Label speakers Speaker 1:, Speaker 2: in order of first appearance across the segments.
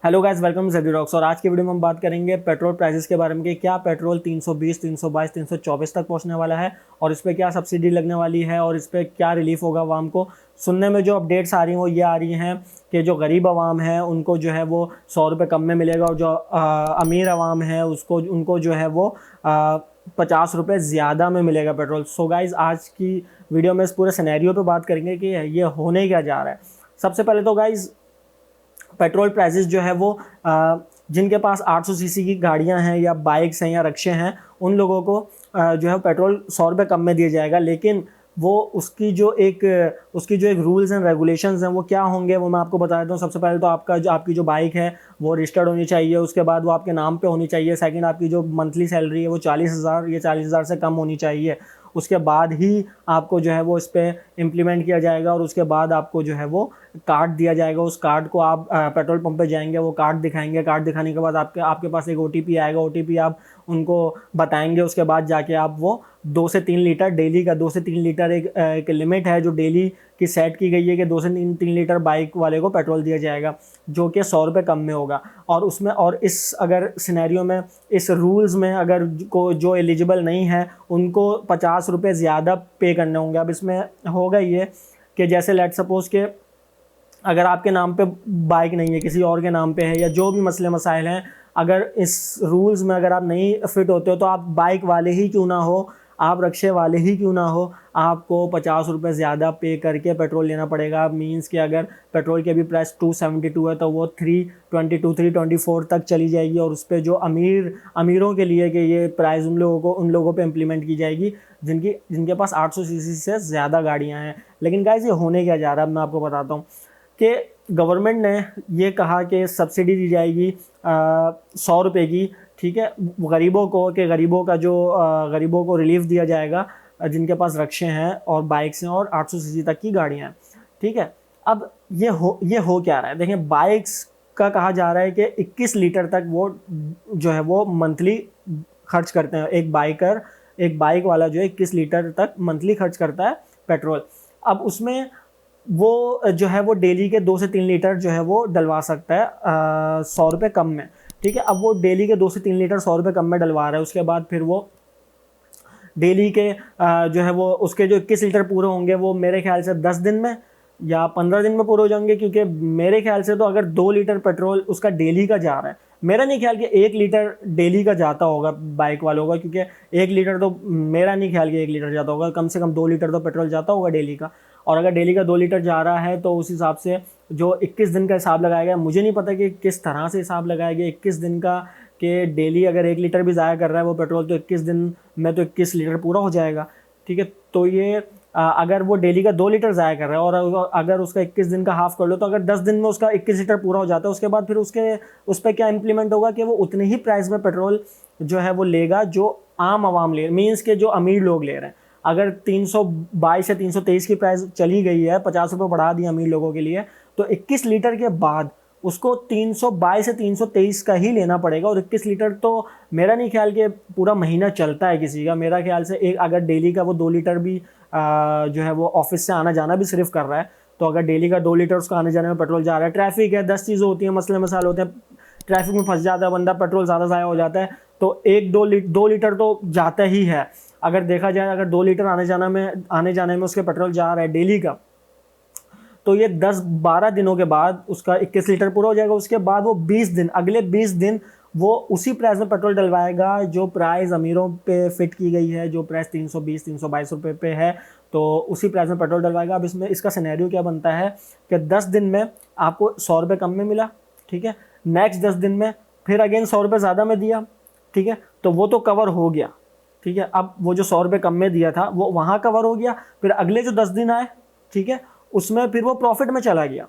Speaker 1: Hello guys, welcome to Rocks. और आज की वीडियो में हम बात करेंगे पेट्रोल प्राइसेस के बारे में कि क्या पेट्रोल 320, 322, 324 तक पहुंचने वाला है और इस पर क्या सब्सिडी लगने वाली है और इस पर क्या रिलीफ होगा आवाम को। सुनने में जो अपडेट्स आ रही हैं वो ये आ रही हैं कि जो गरीब आवाम है उनको जो है वो 100 रुपये कम में मिलेगा और जो अमीर आवाम है उसको उनको जो है वो 50 रुपये ज़्यादा में मिलेगा पेट्रोल। सो गाइज़, आज की वीडियो में इस पूरे सिनेरियो पे बात करेंगे कि ये होने क्या जा रहा है। सबसे पहले तो गाइज़, पेट्रोल प्राइसेस जो है वो जिनके पास 800 सीसी की गाड़ियां हैं या बाइक्स हैं या रक्शे हैं उन लोगों को जो है पेट्रोल 100 रुपये कम में दिया जाएगा। लेकिन वो उसकी जो एक रूल्स एंड रेगुलेशंस हैं वो क्या होंगे वो मैं आपको बता देता हूँ। सबसे पहले तो आपकी जो बाइक है वो रजिस्टर्ड होनी चाहिए, उसके बाद वो आपके नाम पे होनी चाहिए। सेकंड, आपकी जो मंथली सैलरी है वो 40,000 या 40,000 से कम होनी चाहिए। उसके बाद ही आपको जो है वो इस पर इम्प्लीमेंट किया जाएगा और उसके बाद आपको जो है वो कार्ड दिया जाएगा। उस कार्ड को आप पेट्रोल पंप पे जाएंगे, वो कार्ड दिखाएंगे। कार्ड दिखाने के बाद आपके पास एक OTP आएगा। OTP आप उनको बताएंगे। उसके बाद जाके आप वो 2 से 3 लीटर डेली का 2 से 3 लीटर एक लिमिट है जो डेली की सेट की गई है कि 2 से 3 लीटर बाइक वाले को पेट्रोल दिया जाएगा, जो कि 100 रुपये कम में होगा। और उसमें इस अगर सिनेरियो में इस रूल्स में अगर जो एलिजिबल नहीं है उनको 50 रुपये ज़्यादा पे करने होंगे। अब इसमें होगा ये कि जैसे लेट सपोज के अगर आपके नाम पे बाइक नहीं है, किसी और के नाम पे है, या जो भी मसले मसाइल हैं, अगर इस रूल्स में अगर आप नहीं फिट होते हो तो आप बाइक वाले ही क्यों ना हो, आप रक्शे वाले ही क्यों ना हो, आपको 50 रुपये ज़्यादा पे करके पेट्रोल लेना पड़ेगा। मींस कि अगर पेट्रोल की अभी प्राइस 272 है तो वो 322, 324 तक चली जाएगी। और उस पर जो अमीरों के लिए कि ये प्राइस उन लोगों पे इम्प्लीमेंट की जाएगी जिनके पास 800 सीसी से ज़्यादा गाड़ियाँ हैं। लेकिन गाइस, ये होने क्या जा रहा है मैं आपको बताता हूँ कि गवर्नमेंट ने ये कहा कि सब्सिडी दी जाएगी 100 रुपये की, ठीक है, गरीबों को, कि गरीबों को रिलीफ दिया जाएगा जिनके पास रक्शे हैं और बाइक्स हैं और 800 सीसी तक की गाड़ियाँ हैं, ठीक है। अब ये हो क्या रहा है, देखें, बाइक्स का कहा जा रहा है कि 21 लीटर तक वो जो है वो मंथली खर्च करते हैं। एक बाइक वाला जो है 21 लीटर तक मंथली खर्च करता है पेट्रोल। अब उसमें वो जो है वो डेली के 2 से 3 लीटर जो है वो डलवा सकता है 100 रुपये कम में, ठीक है। अब वो डेली के 2 से 3 लीटर 100 रुपये कम में डलवा रहा है। उसके बाद फिर वो डेली के जो है वो उसके जो 21 लीटर पूरे होंगे वो मेरे ख्याल से 10 दिन में या 15 दिन में पूरे हो जाएंगे। क्योंकि मेरे ख्याल से तो अगर 2 लीटर पेट्रोल उसका डेली का जा रहा है, मेरा नहीं ख्याल कि 1 लीटर डेली का जाता होगा बाइक वालों का, क्योंकि 1 लीटर तो मेरा नहीं ख्याल कि 1 लीटर जाता होगा। कम से कम 2 लीटर तो पेट्रोल जाता होगा डेली का। और अगर डेली का 2 लीटर जा रहा है तो उस हिसाब से जो 21 दिन का हिसाब लगाया गया, मुझे नहीं पता कि किस तरह से हिसाब लगाया गया 21 दिन का, कि डेली अगर 1 लीटर भी ज़ाया कर रहा है वो पेट्रोल तो 21 दिन में तो 21 लीटर पूरा हो जाएगा, ठीक है। तो ये अगर वो डेली का 2 लीटर ज़ाया कर रहा है और अगर उसका 21 दिन का हाफ कर लो तो अगर 10 दिन में उसका 21 लीटर पूरा हो जाता है, उसके बाद फिर उस पर क्या इम्प्लीमेंट होगा कि वो उतने ही प्राइस में पेट्रोल जो है वो लेगा जो आम आवाम ले, मीन्स के जो अमीर लोग ले रहे हैं। अगर 322 या 323 की प्राइस चली गई है, 50 रुपये बढ़ा दिया अमीर लोगों के लिए, तो 21 लीटर के बाद उसको 322 से 323 का ही लेना पड़ेगा। और 21 लीटर तो मेरा नहीं ख्याल कि पूरा महीना चलता है किसी का। मेरा ख्याल से एक अगर डेली का वो 2 लीटर भी जो है वो ऑफिस से आना जाना भी सिर्फ कर रहा है, तो अगर डेली का 2 लीटर उसका आने जाने में पेट्रोल जा रहा है, ट्रैफिक है, 10 चीज़ें होती हैं, मसले मसाले होते हैं, ट्रैफिक में फंस जाता है बंदा, पेट्रोल ज़्यादा ज़ाया हो जाता है, तो 2 लीटर तो जाता ही है। अगर देखा जाए, अगर 2 लीटर आने जाने में उसके पेट्रोल जा रहा है डेली का, तो ये 10-12 दिनों के बाद उसका 21 लीटर पूरा हो जाएगा। उसके बाद वो 20 दिन, अगले 20 दिन वो उसी प्राइस में पेट्रोल डलवाएगा जो प्राइस अमीरों पे फिट की गई है, जो प्राइस 320-322 रुपये पे है, तो उसी प्राइस में पेट्रोल डलवाएगा। अब इसका सिनेरियो क्या बनता है कि 10 दिन में आपको 100 रुपये कम में मिला, ठीक है। नेक्स्ट 10 दिन में फिर अगेन 100 रुपये ज़्यादा में दिया, ठीक है, तो वो तो कवर हो गया, ठीक है। अब वो जो 100 रुपये कम में दिया था वो वहाँ कवर हो गया। फिर अगले जो 10 दिन आए, ठीक है, उसमें फिर वो प्रॉफिट में चला गया,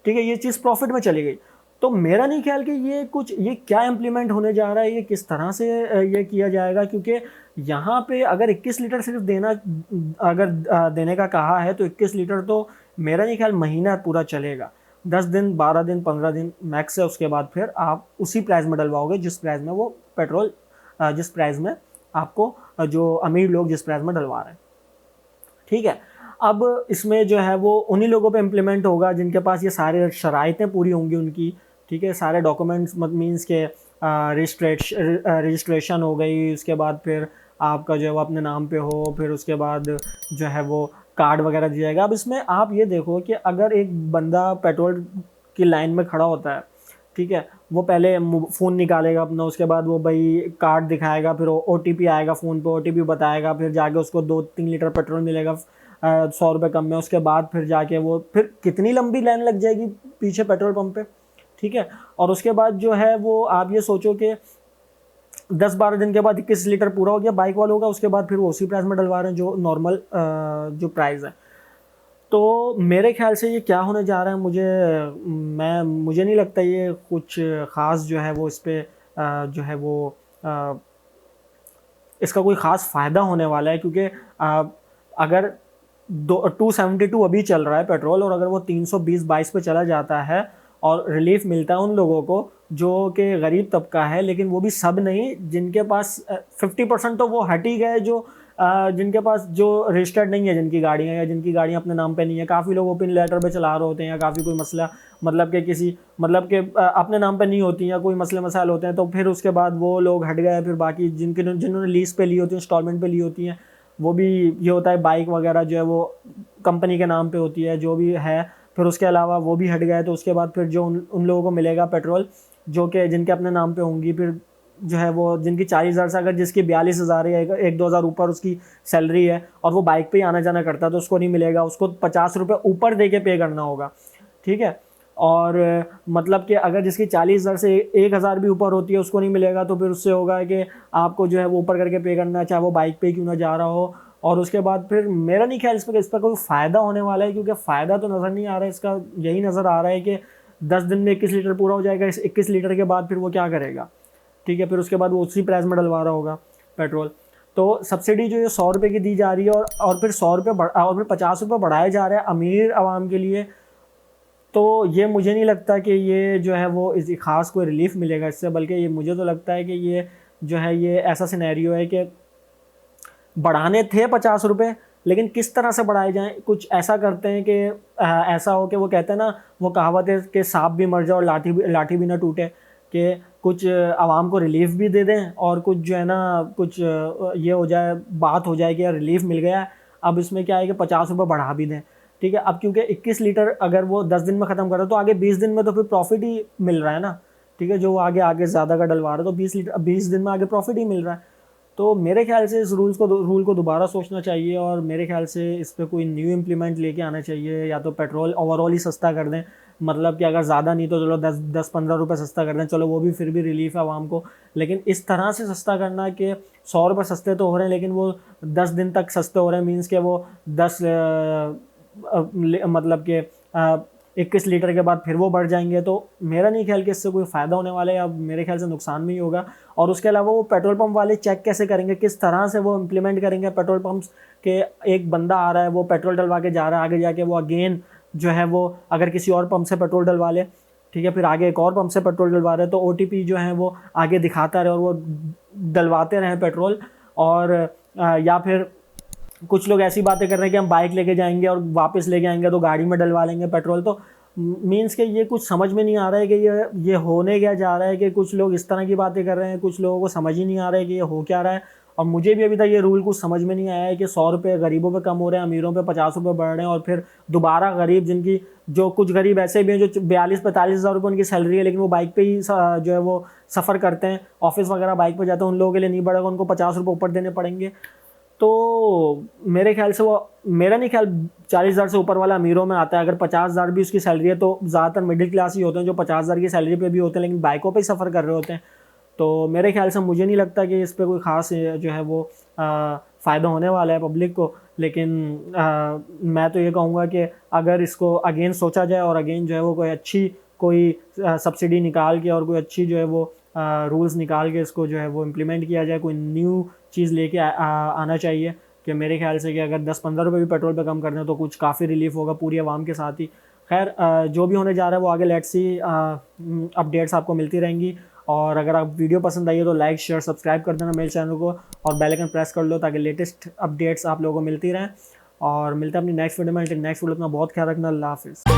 Speaker 1: ठीक है, ये चीज़ प्रॉफिट में चली गई। तो मेरा नहीं ख्याल कि ये क्या इम्प्लीमेंट होने जा रहा है, ये किस तरह से ये किया जाएगा। क्योंकि यहाँ पे अगर 21 लीटर सिर्फ देने का कहा है तो 21 लीटर तो मेरा नहीं ख्याल महीना पूरा चलेगा। 10 दिन, 12 दिन, 15 दिन मैक्स है। उसके बाद फिर आप उसी प्राइस में डलवाओगे जिस प्राइस में वो पेट्रोल, जिस प्राइस में आपको जो अमीर लोग जिस प्राइस में डलवा रहे हैं, ठीक है। अब इसमें जो है वो उन्हीं लोगों पे इम्प्लीमेंट होगा जिनके पास ये सारे शराइतें पूरी होंगी उनकी, ठीक है। सारे डॉक्यूमेंट्स मीन्स के रजिस्ट्रेशन हो गई, उसके बाद फिर आपका जो है वो अपने नाम पे हो, फिर उसके बाद जो है वो कार्ड वगैरह दिया जाएगा। अब इसमें आप ये देखो कि अगर एक बंदा पेट्रोल की लाइन में खड़ा होता है, ठीक है, वो पहले फ़ोन निकालेगा अपना, उसके बाद वो भाई कार्ड दिखाएगा, फिर OTP आएगा फ़ोन पे, OTP बताएगा, फिर जाके उसको 2-3 लीटर पेट्रोल मिलेगा 100 रुपये कम में। उसके बाद फिर जाके वो फिर कितनी लंबी लाइन लग जाएगी पीछे पेट्रोल पंप पे, ठीक है। और उसके बाद जो है वो आप ये सोचो कि 10-12 दिन के बाद 21 लीटर पूरा हो गया बाइक वालों का, उसके बाद फिर वो उसी प्राइस में डलवा रहे हैं जो नॉर्मल जो प्राइस है। तो मेरे ख्याल से ये क्या होने जा रहा है, मुझे नहीं लगता ये कुछ ख़ास जो है वो इस पर जो है वो इसका कोई ख़ास फ़ायदा होने वाला है। क्योंकि अगर 272 अभी चल रहा है पेट्रोल, और अगर वो 320-22 पे चला जाता है और रिलीफ मिलता है उन लोगों को जो कि गरीब तबका है, लेकिन वो भी सब नहीं, जिनके पास 50% तो वो हट ही गए, जो जिनके पास जो रजिस्टर्ड नहीं है जिनकी गाड़ियाँ, या जिनकी गाड़ियाँ अपने नाम पे नहीं है। काफ़ी लोग ओपन लेटर पे चला रहे होते हैं, या काफ़ी कोई मसला अपने नाम पे नहीं होती, या कोई मसले मसाइल होते हैं, तो फिर उसके बाद वो लोग हट गए। फिर बाकी जिन्होंने लीज पे ली होती है, इंस्टॉलमेंट पे ली होती हैं, वो भी ये होता है बाइक वगैरह जो है वो कंपनी के नाम पे होती है जो भी है, फिर उसके अलावा वो भी हट गए। तो उसके बाद फिर जो उन लोगों को मिलेगा पेट्रोल जो कि जिनके अपने नाम पे होंगी, फिर जो है वो जिनकी 40,000 से, अगर जिसकी 42,000 या 1-2 हज़ार ऊपर उसकी सैलरी है और वो बाइक पे ही आना जाना करता है, तो उसको नहीं मिलेगा, उसको 50 रुपये ऊपर दे के पे करना होगा, ठीक है। और मतलब कि अगर जिसकी 40,000 से 1,000 भी ऊपर होती है उसको नहीं मिलेगा, तो फिर उससे होगा कि आपको जो है वो ऊपर करके पे करना है, चाहे वो बाइक पे क्यों ना जा रहा हो। और उसके बाद फिर मेरा नहीं ख्याल इस पर कोई फ़ायदा होने वाला है, क्योंकि फ़ायदा तो नज़र नहीं आ रहा है इसका। यही नज़र आ रहा है कि 10 दिन में 21 लीटर पूरा हो जाएगा, इस 21 लीटर के बाद फिर वो क्या करेगा, ठीक है। फिर उसके बाद वो उसी प्राइस में डलवा रहा होगा पेट्रोल। तो सब्सिडी जो ये 100 रुपये की दी जा रही है, और फिर 100 रुपये और फिर 50 रुपये बढ़ाए जा रहे हैं अमीर आवाम के लिए, तो ये मुझे नहीं लगता कि ये जो है वो इस ख़ास कोई रिलीफ मिलेगा इससे। बल्कि ये मुझे तो लगता है कि ये जो है ये ऐसा सिनेरियो है कि बढ़ाने थे 50 रुपये, लेकिन किस तरह से बढ़ाए जाएं। कुछ ऐसा करते हैं कि ऐसा हो कि वो कहते हैं ना, वो कहावत है कि सांप भी मर जाए और लाठी भी ना टूटे, कि कुछ आवाम को रिलीफ भी दे दें, और कुछ जो है ना कुछ ये हो जाए, बात हो जाए कि यार रिलीफ मिल गया है, अब इसमें क्या है कि 50 रुपये बढ़ा भी दें, ठीक है। अब क्योंकि 21 लीटर अगर वो 10 दिन में ख़त्म कर रहे तो आगे 20 दिन में तो फिर प्रॉफिट ही मिल रहा है ना, ठीक है। जो वो आगे ज़्यादा का डलवा रहा है तो 20 दिन में आगे प्रॉफिट ही मिल रहा है। तो मेरे ख्याल से इस रूल को दोबारा सोचना चाहिए, और मेरे ख्याल से इस पर कोई न्यू इम्प्लीमेंट लेके आना चाहिए, या तो पेट्रोल ओवरऑल ही सस्ता कर दें। मतलब कि अगर ज़्यादा नहीं तो चलो 10-15 रुपये सस्ता कर दें, चलो वो भी फिर भी रिलीफ है आवाम को। लेकिन इस तरह से सस्ता करना कि 100 रुपये सस्ते तो हो रहे हैं, लेकिन वो 10 दिन तक सस्ते हो रहे हैं, मीन्स के वो 10 मतलब कि 21 लीटर के बाद फिर वो बढ़ जाएंगे। तो मेरा नहीं ख्याल कि इससे कोई फ़ायदा होने वाला है, अब मेरे ख्याल से नुकसान में ही होगा। और उसके अलावा वो पेट्रोल पंप वाले चेक कैसे करेंगे, किस तरह से वो इम्प्लीमेंट करेंगे पेट्रोल पंप्स के। एक बंदा आ रहा है, वो पेट्रोल डलवा के जा रहा है, आगे जाके वो अगेन जो है वो अगर किसी और पंप से पेट्रोल डलवा ले, ठीक है, फिर आगे एक और पंप से पेट्रोल डलवा रहे हैं, तो OTP जो है वो आगे दिखाता रहे और वो डलवाते रहें पेट्रोल। और या फिर कुछ लोग ऐसी बातें कर रहे हैं कि हम बाइक लेके जाएंगे और वापस लेके आएंगे तो गाड़ी में डलवा लेंगे पेट्रोल। तो मीन्स के ये कुछ समझ में नहीं आ रहा है कि ये होने क्या जा रहा है, कि कुछ लोग इस तरह की बातें कर रहे हैं, कुछ लोगों को समझ ही नहीं आ रहा है कि ये हो क्या रहा है। और मुझे भी अभी तक ये रूल कुछ समझ में नहीं आया है कि 100 रुपये गरीबों पे कम हो रहे हैं, अमीरों पे 50 रुपये बढ़ रहे हैं, और फिर दोबारा गरीब जिनकी जो कुछ गरीब ऐसे भी हैं जो 42-45 हज़ार रुपये उनकी सैलरी है, लेकिन वो बाइक पे ही जो है वो सफ़र करते हैं, ऑफिस वगैरह बाइक पे जाते हैं, उन लोगों के लिए नहीं बढ़ेगा, उनको 50 रुपये ऊपर देने पड़ेंगे। तो मेरे ख्याल से वो, मेरा नहीं ख्याल 40,000 से ऊपर वाला अमीरों में आता है। अगर 50,000 भी उसकी सैलरी है तो ज़्यादातर मिडिल क्लास ही होते हैं जो 50,000 की सैलरी पे भी होते हैं, लेकिन बाइकों पे ही सफ़र कर रहे होते हैं। तो मेरे ख्याल से मुझे नहीं लगता कि इस पर कोई ख़ास जो है वो फ़ायदा होने वाला है पब्लिक को। लेकिन मैं तो ये कहूँगा कि अगर इसको अगेन सोचा जाए, और अगेन जो है वो कोई अच्छी सब्सिडी निकाल के, और कोई अच्छी जो है वो रूल्स निकाल के इसको जो है वो इम्प्लीमेंट किया जाए, कोई न्यू चीज़ लेके आना चाहिए। कि मेरे ख्याल से कि अगर 10-15 रुपये भी पेट्रोल पे कम करने तो कुछ काफ़ी रिलीफ होगा पूरी आवाम के साथ ही। खैर जो भी होने जा रहा है वो आगे लेट्स सी, अपडेट्स आपको मिलती रहेंगी। और अगर आप वीडियो पसंद आई है तो लाइक शेयर सब्सक्राइब कर देना मेरे चैनल को, और बेल आइकन प्रेस कर लो ताकि लेटेस्ट अपडेट्स आप लोगों को मिलती रहें। और मिलते हैं अपनी नेक्स्ट वीडियो में। नेक्स्ट वीडियो अपना बहुत ख्याल रखना। अल्लाह हाफिज़।